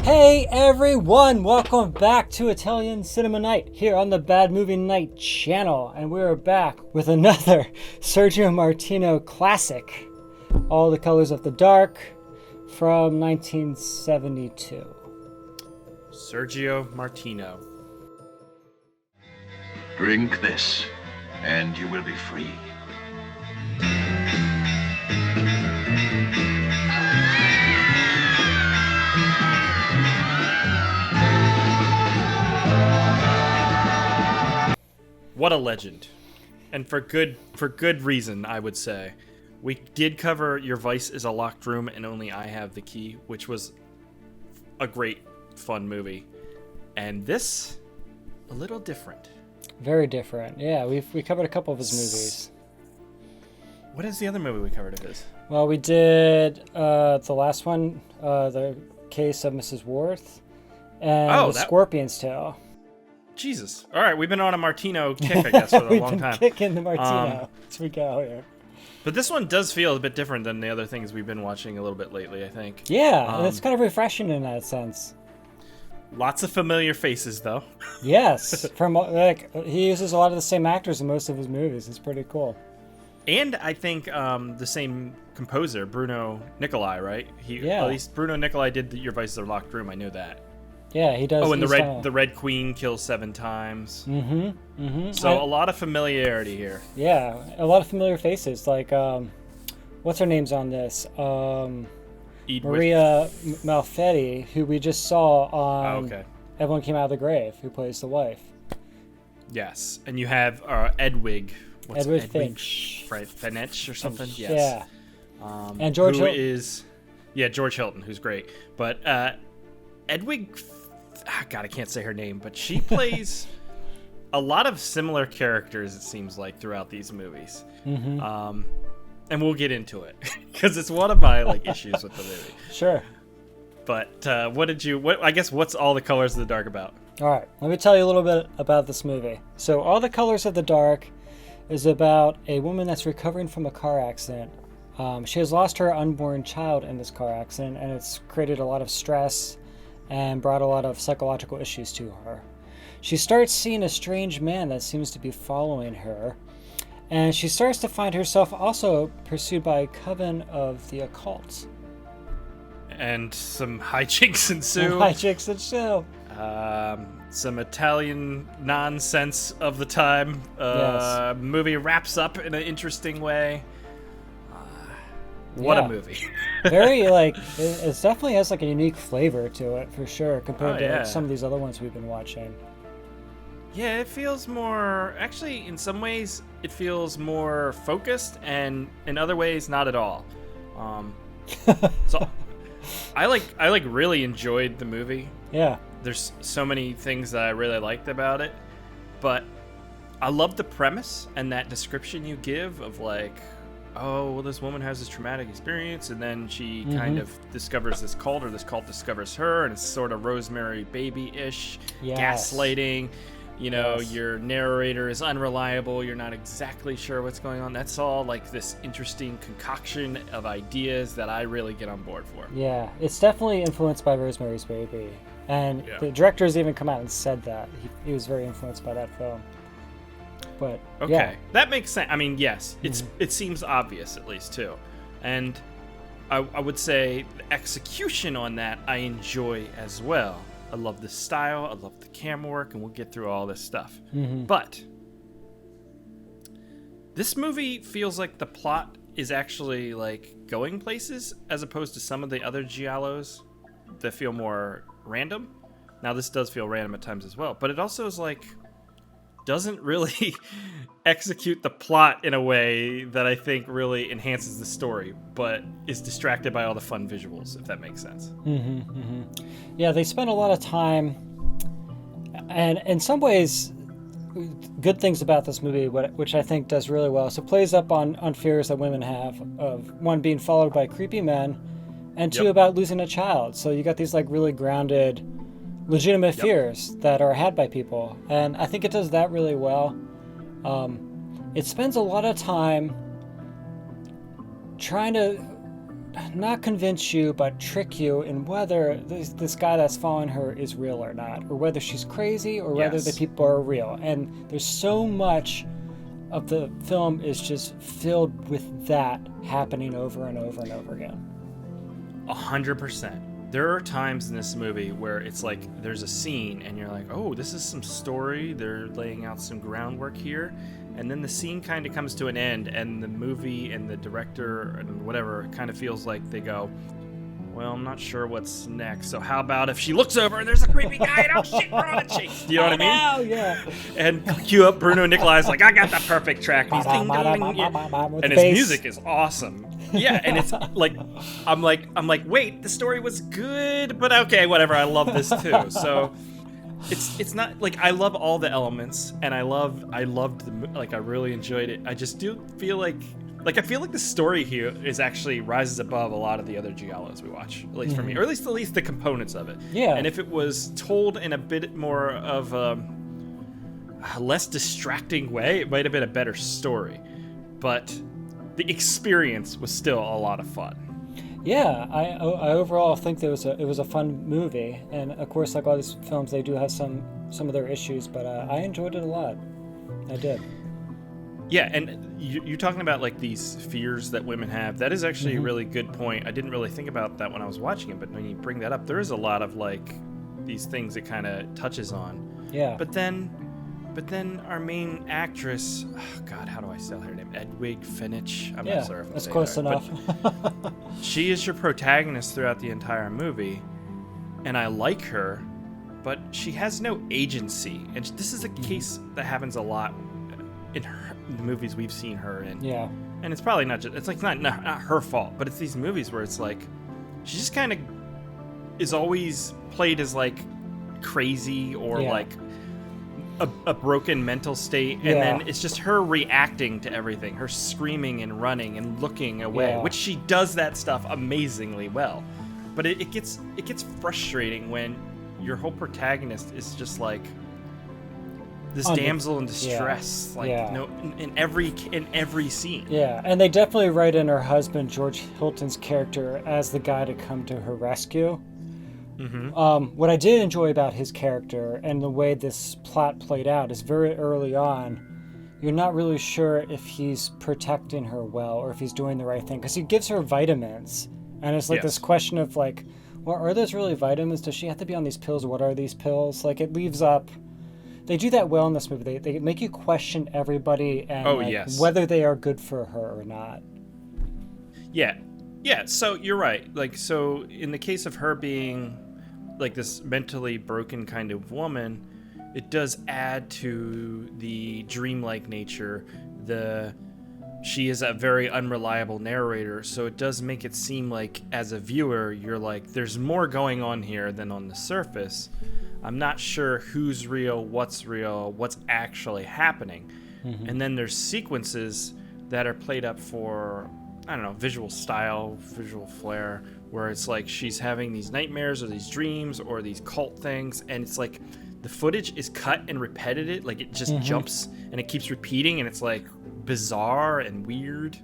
Hey everyone, welcome back to Italian Cinema Night here on the Bad Movie Night channel, and we're back with another Sergio Martino classic, All the Colors of the Dark from 1972. Sergio Martino. Drink this, and you will be free. What a legend. And for good reason, I would say. We did cover Your Vice is a Locked Room and Only I Have the Key, which was a great, fun movie. And this, a little different. Very different. Yeah, we covered a couple of his movies. What is the other movie we covered of his? Well, we did the last one, The Case of Mrs. Worth, and Scorpion's Tail. Jesus. All right, we've been on a Martino kick, I guess, for a long time. We've been kicking the Martino as we go here. But this one does feel a bit different than the other things we've been watching a little bit lately, I think. Yeah, and it's kind of refreshing in that sense. Lots of familiar faces, though. Yes, he uses a lot of the same actors in most of his movies. It's pretty cool. And I think the same composer, Bruno Nicolai, right? Yeah. At least Bruno Nicolai did Your Vice is a Locked Room. I know that. Yeah, he does. Oh, and the Red Queen kills 7 times. So a lot of familiarity here. Yeah, a lot of familiar faces. Like, what's her name's on this? Maria Malfetti, who we just saw on Everyone Came Out of the Grave, who plays the wife. Yes, and you have Edwige. Edwige Finch. Right, Fenech or something. Finch, yes. Yeah. And George Hilton. George Hilton, who's great. But Edwige, God, I can't say her name, but she plays a lot of similar characters, it seems like, throughout these movies. And we'll get into it because it's one of my issues with the movie. Sure. But what's All the Colors of the Dark about? All right, let me tell you a little bit about this movie. So All the Colors of the Dark is about a woman that's recovering from a car accident. She has lost her unborn child in this car accident, and it's created a lot of stress and brought a lot of psychological issues to her. She starts seeing a strange man that seems to be following her, and she starts to find herself also pursued by a coven of the occult. And some hijinks ensue. Some Italian nonsense of the time. Yes. Movie wraps up in an interesting way. What a movie. Very, it definitely has a unique flavor to it, for sure, compared to some of these other ones we've been watching. Yeah, it feels more, actually, in some ways, it feels more focused, and in other ways, not at all. So, I really enjoyed the movie. Yeah. There's so many things that I really liked about it, but I love the premise and that description you give of this woman has this traumatic experience, and then she kind of discovers this cult, or this cult discovers her, and it's sort of Rosemary Baby-ish, gaslighting. Your narrator is unreliable. You're not exactly sure what's going on. That's all this interesting concoction of ideas that I really get on board for. Yeah, it's definitely influenced by Rosemary's Baby. And the director's even come out and said that. He was very influenced by that film. But, that makes sense. I mean, yes, it seems obvious, at least, too. And I would say the execution on that I enjoy as well. I love the style, I love the camera work, and we'll get through all this stuff. But this movie feels like the plot is actually going places, as opposed to some of the other giallos that feel more random. Now, this does feel random at times as well, but it also is doesn't really execute the plot in a way that I think really enhances the story, but is distracted by all the fun visuals, if that makes sense. Yeah, they spend a lot of time, and in some ways, good things about this movie, which I think does really well. So it plays up on fears that women have of, one, being followed by creepy men, and two, about losing a child. So you got these really grounded, legitimate fears that are had by people, and I think it does that really well. It spends a lot of time trying to not convince you, but trick you in whether this guy that's following her is real or not, or whether she's crazy, or whether the people are real. And there's so much of the film is just filled with that happening over and over and over again. 100%. There are times in this movie where it's like there's a scene and you're like, oh, this is some story. They're laying out some groundwork here. And then the scene kind of comes to an end and the movie and the director and whatever kind of feels like they go, well, I'm not sure what's next. So how about if she looks over and there's a creepy guy and oh shit, we're on a chase. Do you know what I mean? Oh, yeah. And cue up Bruno Nicolai's like, I got the perfect track. And, he's ding, ding, ding, and his music is awesome. Yeah, and it's like, I'm like, wait, the story was good, but okay, whatever. I love this too. So it's not like I love all the elements, and I loved I really enjoyed it. I just do feel like I feel like the story here is actually rises above a lot of the other Giallos we watch, at least for me, or at least the components of it. Yeah. And if it was told in a bit more of a less distracting way, it might have been a better story. But the experience was still a lot of fun. Yeah, I overall think it was a fun movie, and of course, like all these films, they do have some of their issues, but I enjoyed it a lot. I did. Yeah, and you're talking about like these fears that women have. That is actually a really good point. I didn't really think about that when I was watching it, but when you bring that up, there is a lot of like these things it kind of touches on. Yeah. But then our main actress, oh God, how do I say her name? Edwige, Fenech. I'm not sure if I'm that's saying close that right, enough. she is your protagonist throughout the entire movie, and I like her, but she has no agency. And this is a case that happens a lot in the movies we've seen her in. Yeah. And it's probably not just, it's like not her fault, but it's these movies where it's like she just kind of is always played as like crazy or like a broken mental state, and then it's just her reacting to everything, her screaming and running and looking away, which she does that stuff amazingly well. But it gets frustrating when your whole protagonist is just like this damsel in distress, no, in every scene. Yeah, and they definitely write in her husband George Hilton's character as the guy to come to her rescue. What I did enjoy about his character and the way this plot played out is very early on, you're not really sure if he's protecting her well or if he's doing the right thing, because he gives her vitamins, and it's like this question of like, well, are those really vitamins? Does she have to be on these pills? What are these pills? Like, it leaves up. They do that well in this movie. They make you question everybody and whether they are good for her or not. Yeah, so you're right. Like, so in the case of her being like this mentally broken kind of woman, it does add to the dreamlike nature. She is a very unreliable narrator, so it does make it seem like as a viewer, you're like, there's more going on here than on the surface. I'm not sure who's real, what's actually happening. And then there's sequences that are played up for, I don't know, visual style, visual flair, where it's like she's having these nightmares or these dreams or these cult things, and it's like the footage is cut and repetitive, like it just jumps and it keeps repeating, and it's like bizarre and weird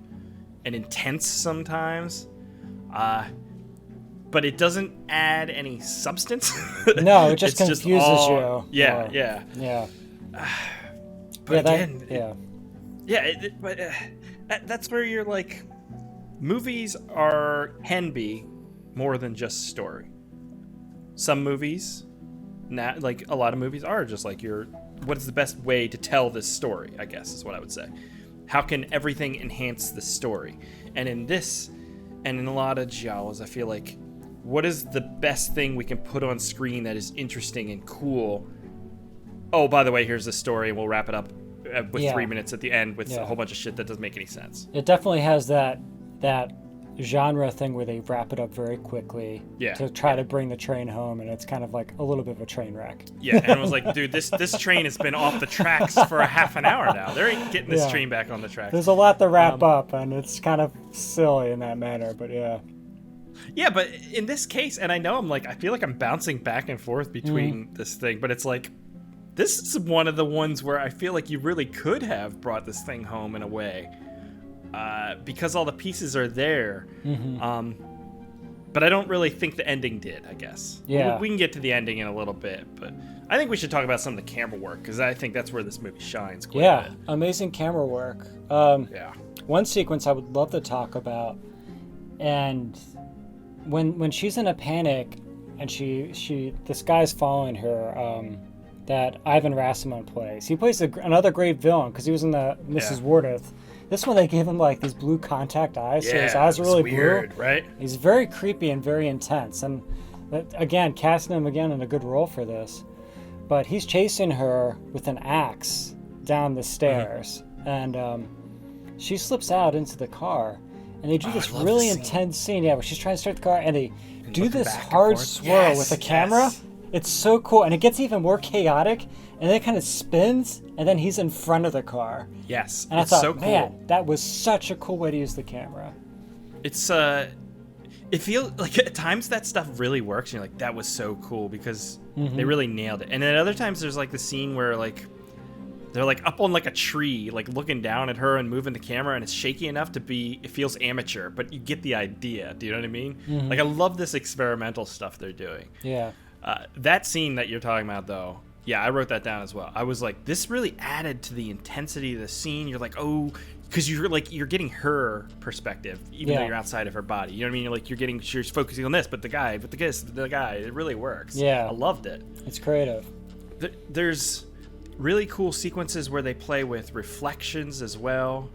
and intense sometimes. But it doesn't add any substance. No, it just confuses you. Yeah. But that's where you're like, movies can be more than just story. Some movies, like a lot of movies, are just like what is the best way to tell this story, I guess is what I would say. How can everything enhance the story? And in this, and in a lot of giallos, I feel like, what is the best thing we can put on screen that is interesting and cool? Oh, by the way, here's the story, and we'll wrap it up with 3 minutes at the end with a whole bunch of shit that doesn't make any sense. It definitely has that genre thing where they wrap it up very quickly to try to bring the train home, and it's kind of like a little bit of a train wreck. Yeah, and I was like, dude, this train has been off the tracks for a half an hour now. They ain't getting this train back on the tracks. There's a lot to wrap up, and it's kind of silly in that manner, but Yeah, but in this case, and I know I feel like I'm bouncing back and forth between this thing, but it's like, this is one of the ones where I feel like you really could have brought this thing home in a way because all the pieces are there. Mm-hmm. But I don't really think the ending did, I guess. Yeah. We can get to the ending in a little bit, but I think we should talk about some of the camera work, because I think that's where this movie shines quite a bit. Amazing camera work. Yeah. One sequence I would love to talk about, and when she's in a panic, and this guy's following her, that Ivan Rassilon plays. He plays another great villain, because he was in the Mrs. Wardeth. This one, they gave him like these blue contact eyes, so his eyes are really weird, blue. Right? He's very creepy and very intense, and again, casting him again in a good role for this. But he's chasing her with an axe down the stairs, and she slips out into the car, and they do this really intense scene, where she's trying to start the car, and they do this hard swirl with the camera. Yes. It's so cool, and it gets even more chaotic, and then it kind of spins, and then he's in front of the car. Yes, and it's I thought, so cool. Man, that was such a cool way to use the camera. It's it feels like at times that stuff really works, and you're like, that was so cool, because they really nailed it. And then at other times there's like the scene where like they're like up on like a tree, like looking down at her and moving the camera, and it's shaky enough it feels amateur, but you get the idea. Do you know what I mean? Like, I love this experimental stuff they're doing. Yeah. That scene that you're talking about, though, yeah, I wrote that down as well. I was like, this really added to the intensity of the scene. You're like, oh, because you're getting her perspective, even though you're outside of her body. You know what I mean? You're focusing on this, but the guy, it really works. Yeah. I loved it. It's creative. There's really cool sequences where they play with reflections as well.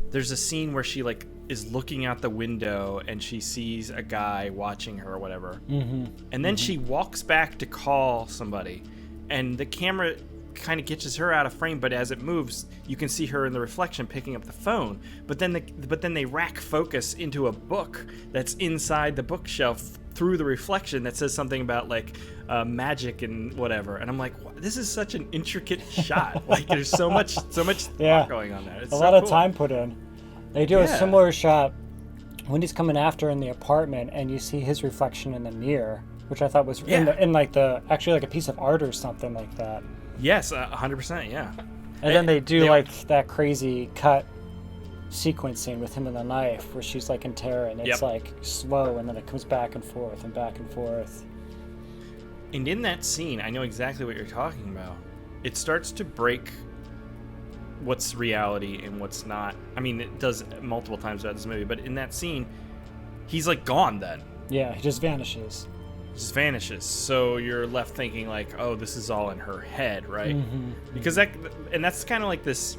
There's a scene where she is looking out the window and she sees a guy watching her or whatever. And then she walks back to call somebody, and the camera kind of catches her out of frame, but as it moves you can see her in the reflection picking up the phone, but then they rack focus into a book that's inside the bookshelf through the reflection that says something about magic and whatever, and I'm like, this is such an intricate shot. There's so much thought going on there. It's a so lot of cool. time put in. They do a similar shot when he's coming after her in the apartment, and you see his reflection in the mirror, which I thought was in actually like a piece of art or something like that. Yes, 100%, yeah. And then they do that crazy cut sequencing with him and the knife, where she's in terror, and it's slow, and then it comes back and forth and back and forth. And in that scene, I know exactly what you're talking about. It starts to break what's reality and what's not. I mean, it does multiple times throughout this movie, but in that scene, he's gone then. Yeah, he just vanishes. So you're left thinking oh, this is all in her head, right? Because that's kind of this.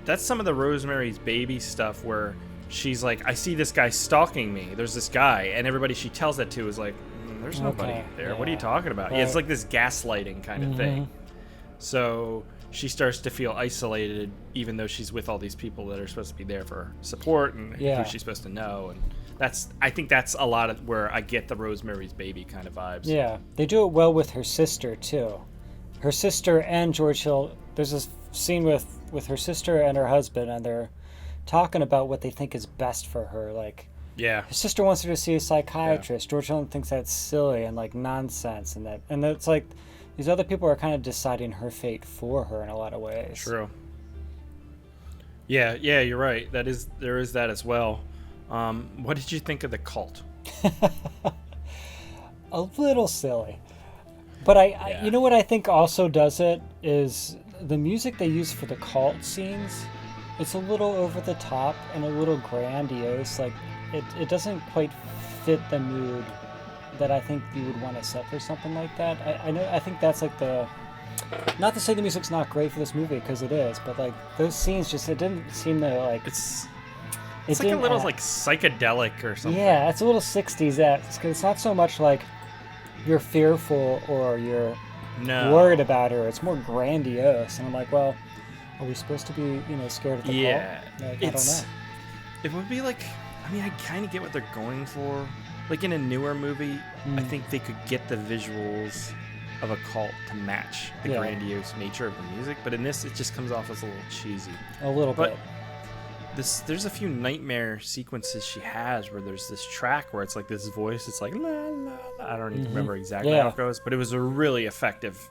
That's some of the Rosemary's Baby stuff where she's I see this guy stalking me. There's this guy, and everybody she tells that to is there's nobody there. Yeah. What are you talking about? Right. Yeah, it's this gaslighting kind of thing. So she starts to feel isolated, even though she's with all these people that are supposed to be there for her and who she's supposed to know. And I think that's a lot of where I get the Rosemary's Baby kind of vibes. Yeah, they do it well with her sister too. Her sister and George Hill. There's this scene with her sister and her husband, and they're talking about what they think is best for her. Her sister wants her to see a psychiatrist. George Hill thinks that's silly and nonsense, and it's these other people are kind of deciding her fate for her in a lot of ways. True. Yeah, you're right. There is that as well. What did you think of the cult? A little silly, but I you know what I think also does it is the music they use for the cult scenes. It's a little over the top and a little grandiose. It doesn't quite fit the mood that I think you would want to set for something like that. I think that's the, not to say the music's not great for this movie, because it is, but those scenes just, it didn't seem to it's a little psychedelic or something. Yeah, it's a little 60s. It's not so much you're fearful or you're worried about her. It's more grandiose, and I'm well, are we supposed to be scared of the cult? I don't know. It would be I kind of get what they're going for. In a newer movie, I think they could get the visuals of a cult to match the grandiose nature of the music, but in this, it just comes off as a little cheesy. A little bit. There's a few nightmare sequences she has where there's this track where it's this voice. It's la la la. I don't even remember exactly how it goes, but it was a really effective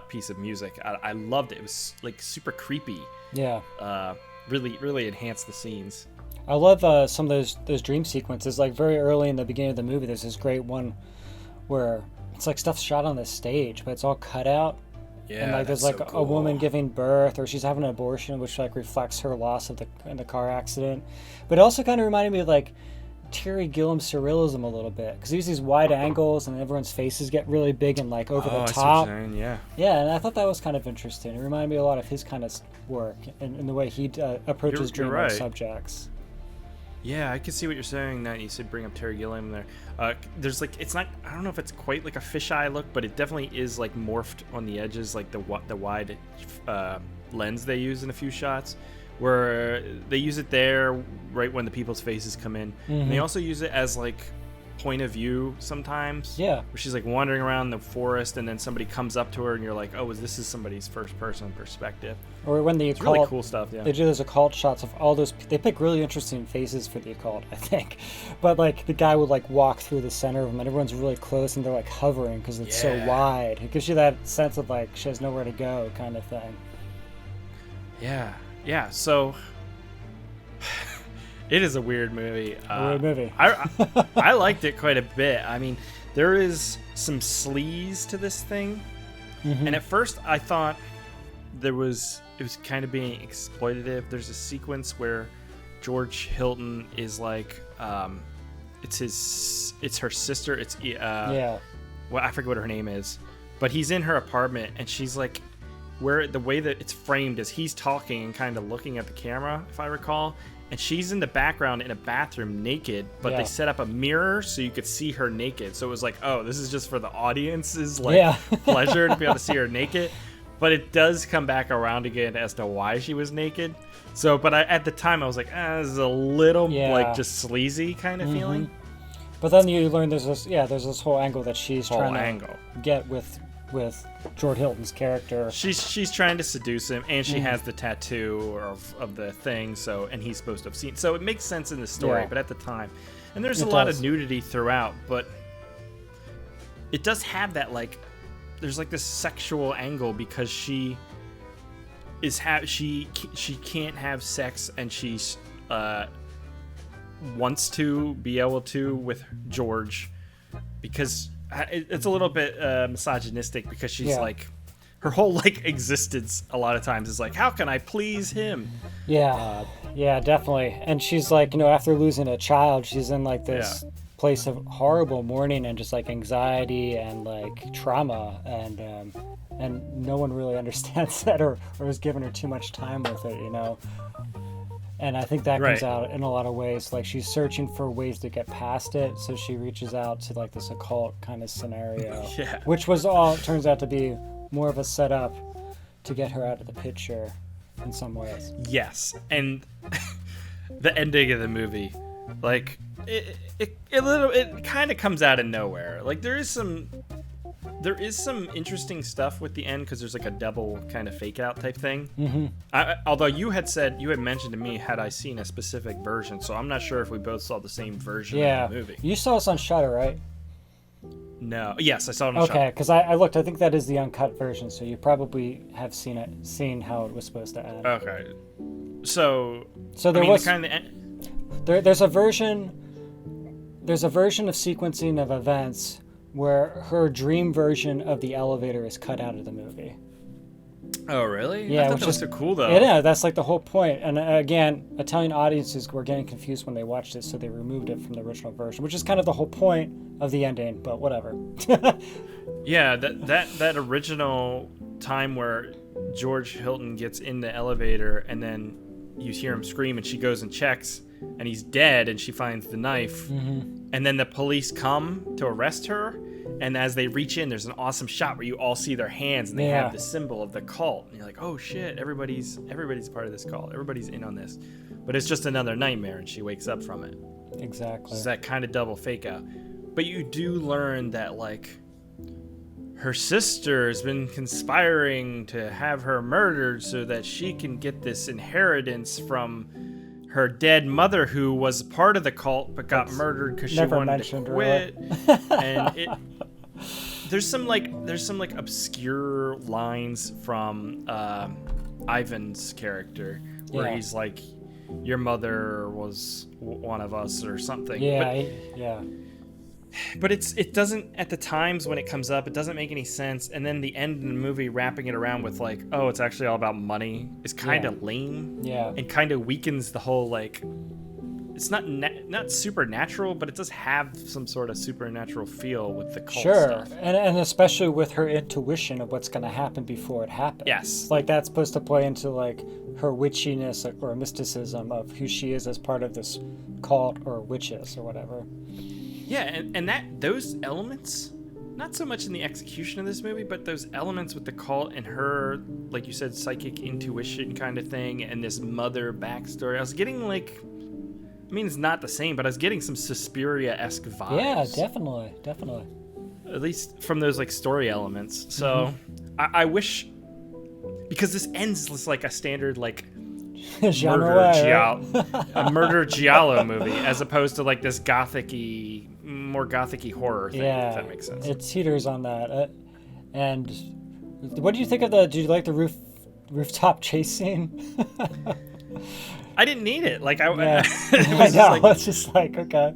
piece of music. I loved it. It was super creepy. Yeah. really enhance the scenes. I love some of those dream sequences. Like very early in the beginning of the movie, there's this great one where it's like stuff's shot on the stage, but it's all cut out. Yeah, And like there's that's like so a woman cool. giving birth, or she's having an abortion, which like reflects her loss of in the car accident. But it also kind of reminded me of like Terry Gilliam's surrealism a little bit, because he uses these wide angles and everyone's faces get really big and like over the I see what top. you're saying, yeah. Yeah, and I thought that was kind of interesting. It reminded me a lot of his kind of work and the way he approaches You're dream right. subjects. Yeah, I can see what you're saying. That you said bring up Terry Gilliam there. There's like it's not. I don't know if it's quite like a fisheye look, but it definitely is like morphed on the edges, like the wide lens they use in a few shots, where they use it there right when the people's faces come in. And they also use it as like point of view sometimes. Yeah. Where she's like wandering around the forest, and then somebody comes up to her, and you're like, oh, this is somebody's first person perspective. Or when the It's occult, really cool stuff. Yeah. they do those occult shots of all those. They pick really interesting faces for the occult, I think. But like the guy would like walk through the center of them, and everyone's really close, and they're like hovering because it's so Yeah. wide. It gives you that sense of like she has nowhere to go, kind of thing. Yeah. So it is a weird movie. Weird movie. I liked it quite a bit. I mean, there is some sleaze to this thing, and at first I thought it was kind of being exploitative. There's a sequence where George Hilton is like, it's her sister. Yeah. Well, I forget what her name is, but he's in her apartment, and she's like, where the way that it's framed is he's talking and kind of looking at the camera, if I recall, and she's in the background in a bathroom naked, but Yeah. they set up a mirror so you could see her naked. So it was like, oh, this is just for the audience's like pleasure to be able to see her naked. But it does come back around again as to why she was naked. So, but at the time I was like, this is a little like just sleazy kind of feeling. But then you learn there's this whole angle that she's Whole trying angle. to get with George Hilton's character. She's trying to seduce him, and she has the tattoo of the thing. So, and he's supposed to have seen. So it makes sense in the story, Yeah. but at the time, and there's It a lot does. of nudity throughout, but it does have that like there's like this sexual angle because she can't have sex, and she's wants to be able to with George because it's a little bit misogynistic because she's like her whole like existence a lot of times is like, how can I please him? Yeah, definitely. And she's like, after losing a child, she's in like this place of horrible mourning and just like anxiety and like trauma, and no one really understands that or is giving her too much time with it, And I think that comes out in a lot of ways. Like she's searching for ways to get past it, so she reaches out to like this occult kind of scenario, which turns out to be more of a setup to get her out of the picture in some ways. Yes, and the ending of the movie, like it kind of comes out of nowhere. Like there is some interesting stuff with the end because there's like a double kind of fake out type thing. Although you had mentioned to me, had I seen a specific version, so I'm not sure if we both saw the same version of the movie. You saw us on Shudder, right? No. Yes, I saw it on Shudder. Okay, because I looked. I think that is the uncut version, so you probably have seen how it was supposed to end. Okay. So there was kind of the end. There's a version of sequencing of events where her dream version of the elevator is cut out of the movie. Oh, really? Yeah, I thought which that was is so cool, though. Yeah, that's like the whole point. And again, Italian audiences were getting confused when they watched it, so they removed it from the original version, which is kind of the whole point of the ending, but whatever. Yeah, that original time where George Hilton gets in the elevator and then you hear him scream and she goes and checks and he's dead and she finds the knife. And then the police come to arrest her. And as they reach in, there's an awesome shot where you all see their hands and they have the symbol of the cult. And you're like, oh shit, everybody's part of this cult. Everybody's in on this. But it's just another nightmare and she wakes up from it. Exactly. It's that kind of double fake out. But you do learn that like her sister has been conspiring to have her murdered so that she can get this inheritance from her dead mother, who was part of the cult but got murdered because she wanted to quit. And there's some obscure lines from Ivan's character where Yeah. he's like, your mother was one of us or something. Yeah, But it doesn't, at the times when it comes up, it doesn't make any sense. And then the end of the movie wrapping it around with like, oh, it's actually all about money is kind of lame. Yeah. And kind of weakens the whole, like, it's not supernatural, but it does have some sort of supernatural feel with the cult sure. stuff. And especially with her intuition of what's going to happen before it happens. Yes. Like, that's supposed to play into, like, her witchiness or mysticism of who she is as part of this cult or witches or whatever. Yeah, and those elements, not so much in the execution of this movie, but those elements with the cult and her, like you said, psychic intuition kind of thing, and this mother backstory. I was getting like, I mean, it's not the same, but I was getting some Suspiria-esque vibes. Yeah, definitely. At least from those like story elements. So I wish, because this ends just like a standard like a murder giallo movie, as opposed to like this more gothic-y horror thing, if that makes sense. It teeters on that. And what do you think of do you like the rooftop chase scene? I didn't need it. Like, it I know. It's just like, okay.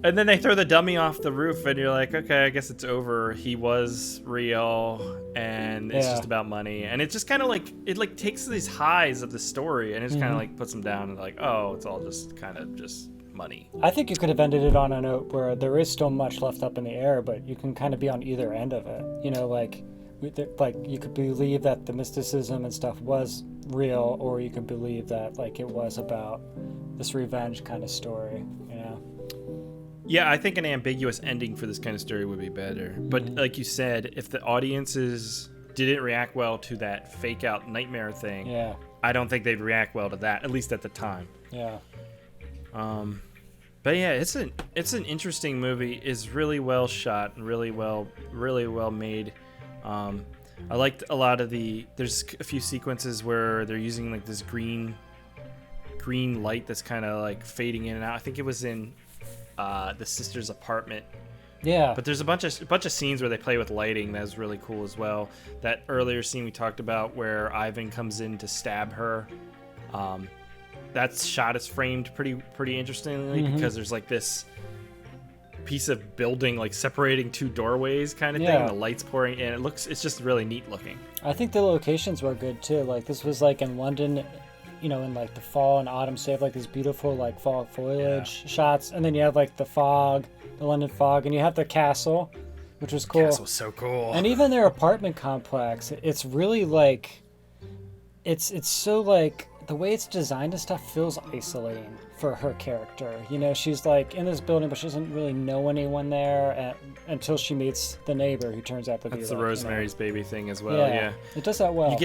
And then they throw the dummy off the roof, and you're like, okay, I guess it's over. He was real, and it's just about money. And it's just kind of like, it like takes these highs of the story, and it's kind of like puts them down, and like, oh, it's all just kind of just money. I think you could have ended it on a note where there is still much left up in the air, but you can kind of be on either end of it. You know, like you could believe that the mysticism and stuff was real, or you could believe that like it was about this revenge kind of story, you know? Yeah, I think an ambiguous ending for this kind of story would be better. But like you said, if the audiences didn't react well to that fake out nightmare thing, I don't think they'd react well to that, at least at the time. Yeah. But yeah, it's an interesting movie. It's really well shot and really well made. I liked a lot of there's a few sequences where they're using like this green light that's kind of like fading in and out. I think it was in the sister's apartment. Yeah. But there's a bunch of scenes where they play with lighting that is really cool as well. That earlier scene we talked about where Ivan comes in to stab her. That shot is framed pretty interestingly because there's like this piece of building like separating two doorways kind of thing, and the lights pouring in. It's just really neat looking. I think the locations were good too. Like this was like in London, you know, in like the fall and autumn, so you have like these beautiful like fall foliage shots, and then you have like the fog, the London fog, and you have the castle, which was cool. The castle's so cool. And even their apartment complex, it's really like, it's so like, the way it's designed and stuff feels isolating for her character. You know, she's like in this building, but she doesn't really know anyone there until she meets the neighbor, who turns out to be That's the Rosemary's Baby thing as well. Yeah, it does that well.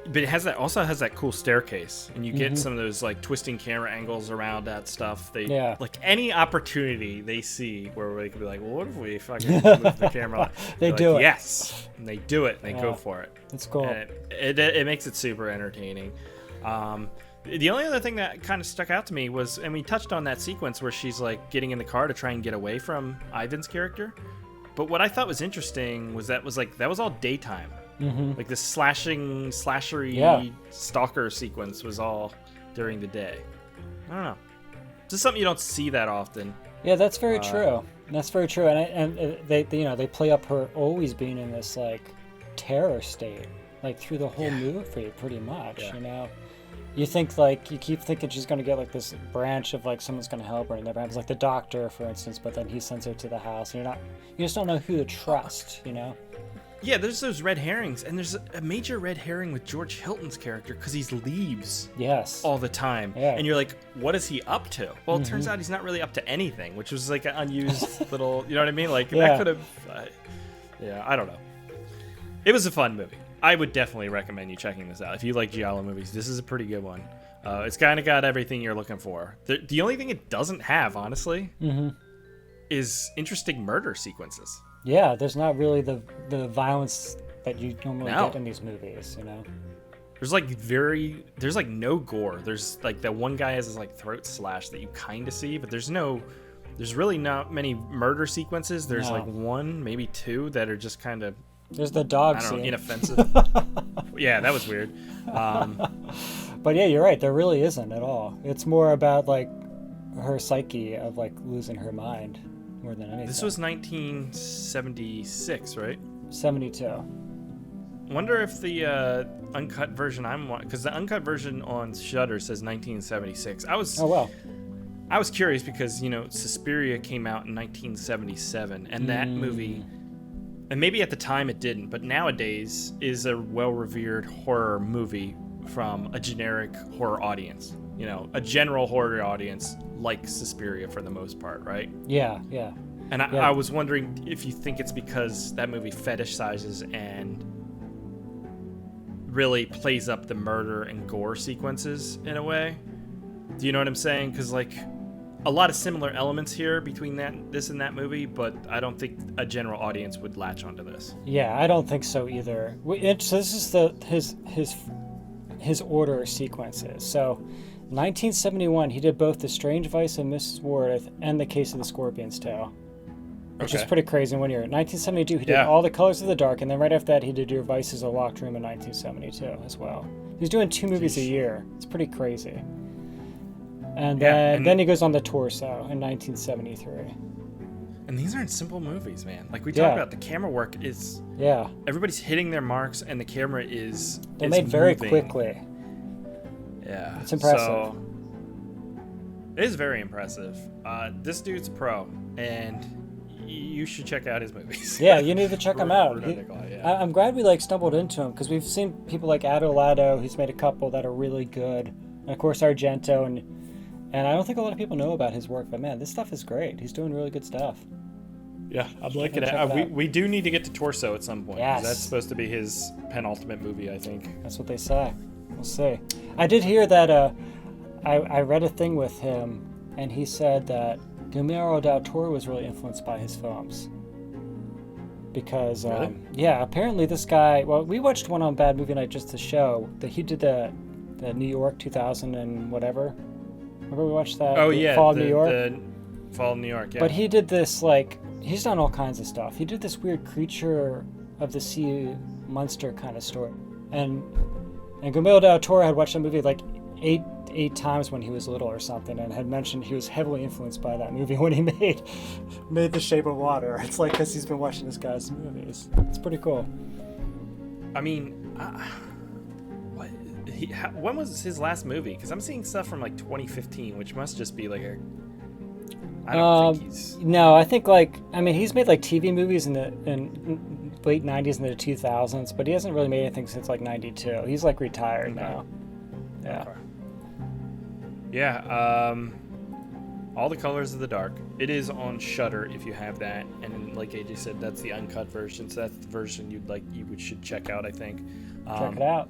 But it also has that cool staircase, and you get some of those like twisting camera angles around that stuff. Like any opportunity they see where they could be like, well, what if we fucking move the camera? They do it. Yes, and they do it. And they go for it. It's cool. And it makes it super entertaining. The only other thing that kind of stuck out to me was, and we touched on that sequence where she's like getting in the car to try and get away from Ivan's character. But what I thought was interesting was that was all daytime. Like the slashery stalker sequence was all during the day. I don't know. Just something you don't see that often. Yeah, that's very true. That's very true. And they play up her always being in this like terror state, like through the whole movie, pretty much. You know, you think like you keep thinking she's gonna get like this branch of like someone's gonna help her, and never happens. Like the doctor, for instance, but then he sends her to the house, and you just don't know who to trust. You know. Yeah, there's those red herrings, and there's a major red herring with George Hilton's character because he leaves all the time. Yeah. And you're like, what is he up to? Well, it turns out he's not really up to anything, which was like an unused little, you know what I mean? Like, that could have, I don't know. It was a fun movie. I would definitely recommend you checking this out. If you like giallo movies, this is a pretty good one. It's kind of got everything you're looking for. The only thing it doesn't have, honestly, is interesting murder sequences. Yeah, there's not really the violence that you normally get in these movies, you know? There's like no gore. There's like that one guy has his like throat slash that you kind of see, but there's really not many murder sequences. There's like one, maybe two that are just kind of, there's the dog I don't scene. know, inoffensive. Yeah, that was weird. But yeah, you're right. There really isn't at all. It's more about like her psyche of like losing her mind more than anything. This was 1976, right? 72. Wonder if the uncut version because the uncut version on Shudder says 1976. Oh wow. I was curious because Suspiria came out in 1977, and that movie, and maybe at the time it didn't, but nowadays is a well-revered horror movie from a generic horror audience. A general horror audience like Suspiria for the most part, right? Yeah. And I was wondering if you think it's because that movie fetishizes and really plays up the murder and gore sequences in a way. Do you know what I'm saying? Because like a lot of similar elements here between this and that movie, but I don't think a general audience would latch onto this. Yeah, I don't think so either. So this is his order sequences. So 1971, he did both The Strange Vice of Mrs. Worth and The Case of the Scorpion's Tail, which is pretty crazy in 1 year. 1972, he did All the Colors of the Dark, and then right after that, he did Your Vice is a Locked Room in 1972 as well. He's doing 2 movies a year. It's pretty crazy. And then he goes on the Torso in 1973. And these aren't simple movies, man. Like we talked about, the camera work is... Yeah. Everybody's hitting their marks, and the camera is... They're made very quickly. Yeah. It's impressive. So, it is very impressive. This dude's a pro, and you should check out his movies. Yeah, you need to check him out. Yeah. I'm glad we stumbled into him, because we've seen people like Adolado, who's made a couple that are really good. And of course Argento, and I don't think a lot of people know about his work, but man, this stuff is great. He's doing really good stuff. Yeah, I'm liking it. We do need to get to Torso at some point. Yes. That's supposed to be his penultimate movie, I think. That's what they say. We'll see. I did hear that I read a thing with him, and he said that Guillermo del Toro was really influenced by his films. Because, really? Apparently this guy, we watched one on Bad Movie Night just to show that he did the New York 2000 and whatever. Remember we watched that? Oh, yeah. Fall of New York? The Fall of New York, yeah. But he did this, he's done all kinds of stuff. He did this weird creature of the sea monster kind of story. And Guillermo del Toro had watched that movie eight times when he was little or something, and had mentioned he was heavily influenced by that movie when he made The Shape of Water. It's because he's been watching this guy's movies. It's pretty cool. I mean, when was his last movie? Because I'm seeing stuff from 2015, which must just be I don't think he's... No, I think he's made TV movies in late 90s and the 2000s, but he hasn't really made anything since 92. He's retired now. Yeah. Okay. Yeah. All the Colors of the Dark. It is on Shudder if you have that, and like AJ said, that's the uncut version. So that's the version you should check out. I think. Check it out.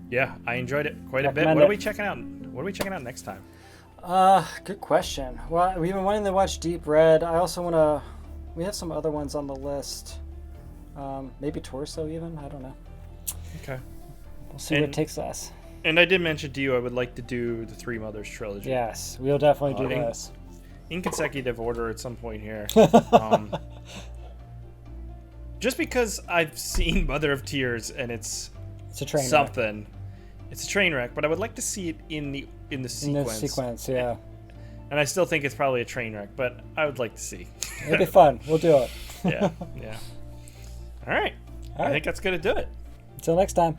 Yeah, I enjoyed it quite a bit. Recommend What it. are we checking out? What are we checking out next time? Good question. Well, we've been wanting to watch Deep Red. I also we have some other ones on the list. Maybe Torso even. I don't know. Okay. We'll see where it takes us. And I did mention to you I would like to do the Three Mothers trilogy. Yes, we'll definitely do this. In consecutive order at some point here. Just because I've seen Mother of Tears and it's a train something. wreck. It's a train wreck, but I would like to see it in the sequence. In the sequence, yeah. And I still think it's probably a train wreck, but I would like to see. It'll be fun. We'll do it. Yeah. All right. I think that's going to do it. Until next time.